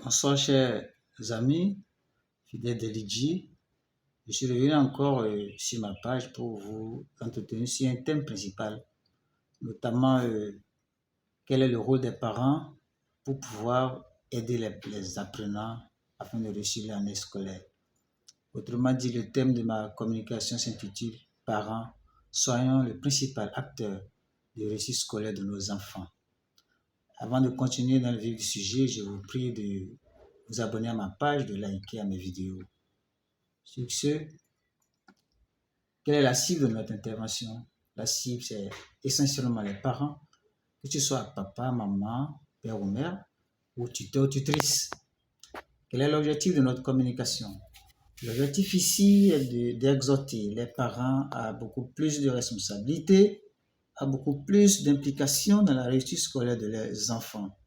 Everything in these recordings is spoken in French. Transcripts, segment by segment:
Bonsoir chers amis, fidèles de Lidji. Je suis revenu encore sur ma page pour vous entretenir sur un thème principal, notamment quel est le rôle des parents pour pouvoir aider les apprenants afin de réussir l'année scolaire. Autrement dit, le thème de ma communication s'intitule « Parents, soyons le principal acteur de réussite scolaire de nos enfants ». Avant de continuer dans le vif du sujet, je vous prie de vous abonner à ma page, de liker à mes vidéos. Sur ce, quelle est la cible de notre intervention? La cible, c'est essentiellement les parents, que tu sois papa, maman, père ou mère, ou tuteur ou tutrice. Quel est l'objectif de notre communication? L'objectif ici est d'exhorter les parents à beaucoup plus de responsabilités, à beaucoup plus d'implication dans la réussite scolaire de leurs enfants.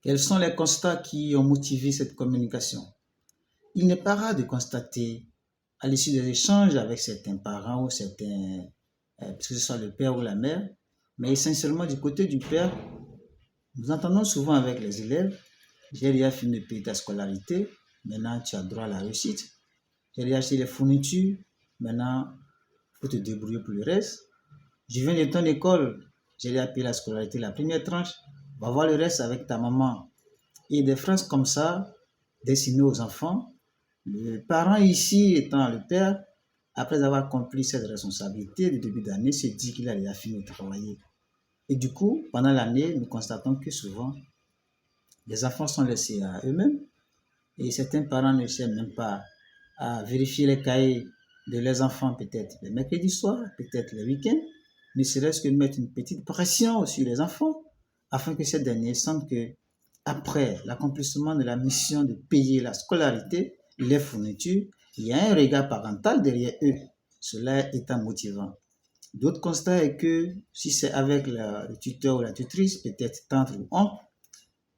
Quels sont les constats qui ont motivé cette communication? Il n'est pas rare de constater, à l'issue des échanges avec certains parents ou certains, que ce soit le père ou la mère, mais essentiellement du côté du père, nous entendons souvent avec les élèves, j'ai déjà fini de payer ta scolarité, maintenant tu as droit à la réussite. J'ai déjà acheté les fournitures, maintenant il faut te débrouiller pour le reste. Je viens de ton école, j'ai déjà payé la scolarité, la première tranche, va voir le reste avec ta maman. Et des phrases comme ça, destinées aux enfants, le parent ici étant le père, après avoir accompli cette responsabilité du début d'année, se dit qu'il a déjà fini de travailler. Et du coup, pendant l'année, nous constatons que souvent, les enfants sont laissés à eux-mêmes et certains parents ne cherchent même pas à vérifier les cahiers de leurs enfants, peut-être le mercredi soir, peut-être le week-end, ne serait-ce que mettre une petite pression sur les enfants afin que ces derniers sentent que après l'accomplissement de la mission de payer la scolarité, les fournitures, il y a un regard parental derrière eux, cela étant motivant. D'autres constats est que si c'est avec le tuteur ou la tutrice, peut-être tante ou oncle,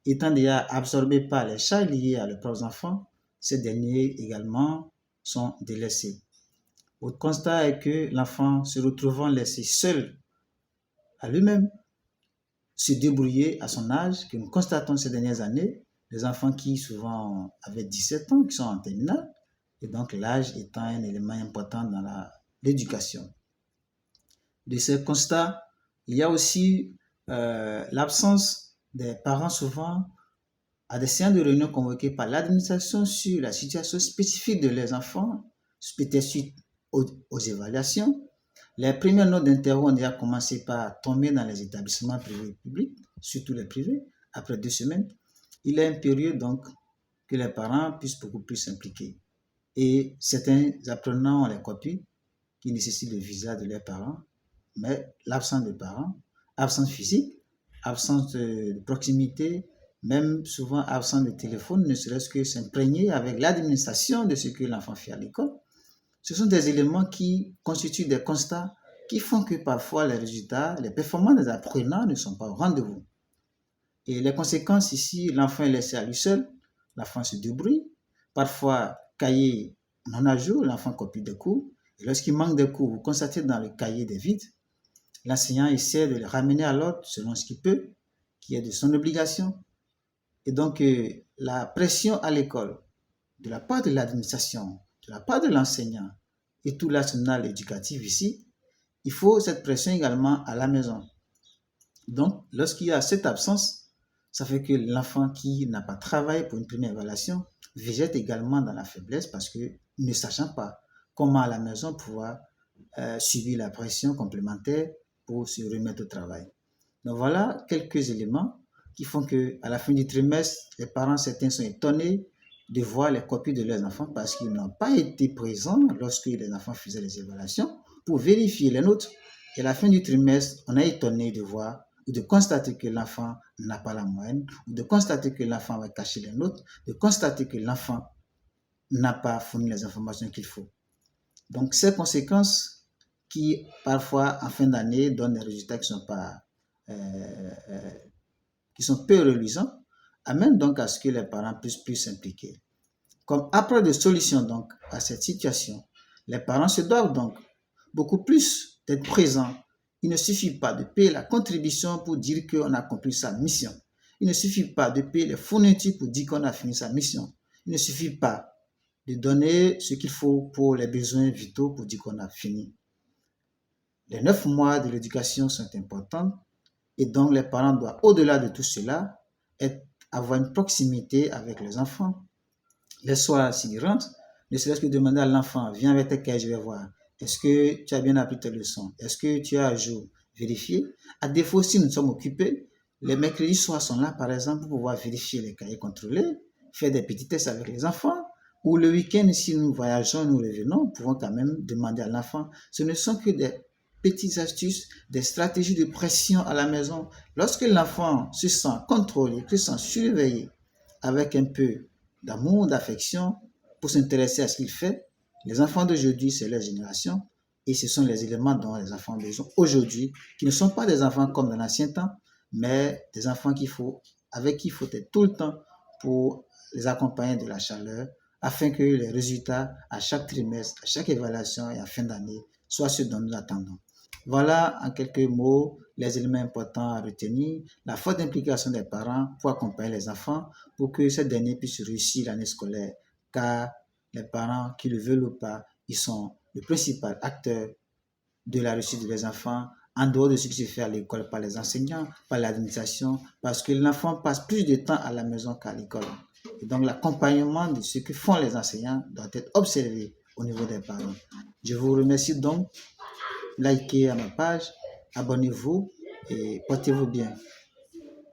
étant déjà absorbés par les charges liées à leurs propres enfants, ces derniers également sont délaissés. Autre constat est que l'enfant se retrouvant laissé seul à lui-même, se débrouiller à son âge, que nous constatons ces dernières années, les enfants qui souvent avaient 17 ans, qui sont en terminale, et donc l'âge étant un élément important dans l'éducation. De ces constats, il y a aussi l'absence des parents souvent à des séances de réunion convoquées par l'administration sur la situation spécifique de leurs enfants, peut-être suite aux évaluations. Les premières notes d'intérêt ont déjà commencé par tomber dans les établissements privés et publics, surtout les privés, après 2 semaines. Il est impérieux donc que les parents puissent beaucoup plus s'impliquer. Et certains apprenants ont les copies qui nécessitent le visa de leurs parents, mais l'absence de parents, absence physique, absence de proximité, même souvent absence de téléphone, ne serait-ce que s'imprégner avec l'administration de ce que l'enfant fait à l'école. Ce sont des éléments qui constituent des constats qui font que parfois les résultats, les performances des apprenants ne sont pas au rendez-vous. Et les conséquences ici, l'enfant est laissé à lui seul, l'enfant se débrouille, parfois cahier non à jour, l'enfant copie des cours, et lorsqu'il manque de cours, vous constatez dans le cahier des vides, l'enseignant essaie de le ramener à l'ordre selon ce qu'il peut, qui est de son obligation. Et donc, la pression à l'école, de la part de l'administration, de la part de l'enseignant et tout l'arsenal éducatif ici, il faut cette pression également à la maison. Donc, lorsqu'il y a cette absence, ça fait que l'enfant qui n'a pas travaillé pour une première évaluation végète également dans la faiblesse parce que ne sachant pas comment à la maison pouvoir subir la pression complémentaire pour se remettre au travail. Donc voilà quelques éléments qui font qu'à la fin du trimestre, les parents, certains sont étonnés de voir les copies de leurs enfants parce qu'ils n'ont pas été présents lorsque les enfants faisaient les évaluations pour vérifier les notes. Et à la fin du trimestre, on est étonné de voir ou de constater que l'enfant n'a pas la moyenne, ou de constater que l'enfant va cacher les notes, de constater que l'enfant n'a pas fourni les informations qu'il faut. Donc, ces conséquences qui, parfois, en fin d'année, donnent des résultats qui sont peu reluisants, amènent donc à ce que les parents puissent plus s'impliquer. Comme approche de solution donc à cette situation, les parents se doivent donc beaucoup plus d'être présents. Il ne suffit pas de payer la contribution pour dire qu'on a accompli sa mission. Il ne suffit pas de payer les fournitures pour dire qu'on a fini sa mission. Il ne suffit pas de donner ce qu'il faut pour les besoins vitaux pour dire qu'on a fini. Les 9 mois de l'éducation sont importants et donc les parents doivent, au-delà de tout cela, avoir une proximité avec les enfants. Les soirs, s'ils rentrent, ne serait-ce que demander à l'enfant, viens avec tes cahiers, je vais voir. Est-ce que tu as bien appris tes leçons? Est-ce que tu as à jour? Vérifier. À défaut, si nous sommes occupés, les mercredis soirs sont là, par exemple, pour pouvoir vérifier les cahiers contrôlés, faire des petits tests avec les enfants. Ou le week-end, si nous voyageons, nous revenons, nous pouvons quand même demander à l'enfant. Ce ne sont que des petites astuces, des stratégies de pression à la maison. Lorsque l'enfant se sent contrôlé, se sent surveillé avec un peu d'amour, d'affection, pour s'intéresser à ce qu'il fait, les enfants d'aujourd'hui, c'est leur génération, et ce sont les éléments dont les enfants ont besoin aujourd'hui, qui ne sont pas des enfants comme dans l'ancien temps, mais des enfants avec qui il faut être tout le temps pour les accompagner de la chaleur, afin que les résultats à chaque trimestre, à chaque évaluation et à fin d'année soient ceux dont nous attendons. Voilà en quelques mots les éléments importants à retenir, la forte implication des parents pour accompagner les enfants pour que ces derniers puissent réussir l'année scolaire, car les parents, qui le veulent ou pas, ils sont le principal acteur de la réussite des enfants, en dehors de ce qui se fait à l'école par les enseignants, par l'administration, parce que l'enfant passe plus de temps à la maison qu'à l'école. Et donc l'accompagnement de ce que font les enseignants doit être observé au niveau des parents. Je vous remercie donc. Likez à ma page, abonnez-vous et portez-vous bien.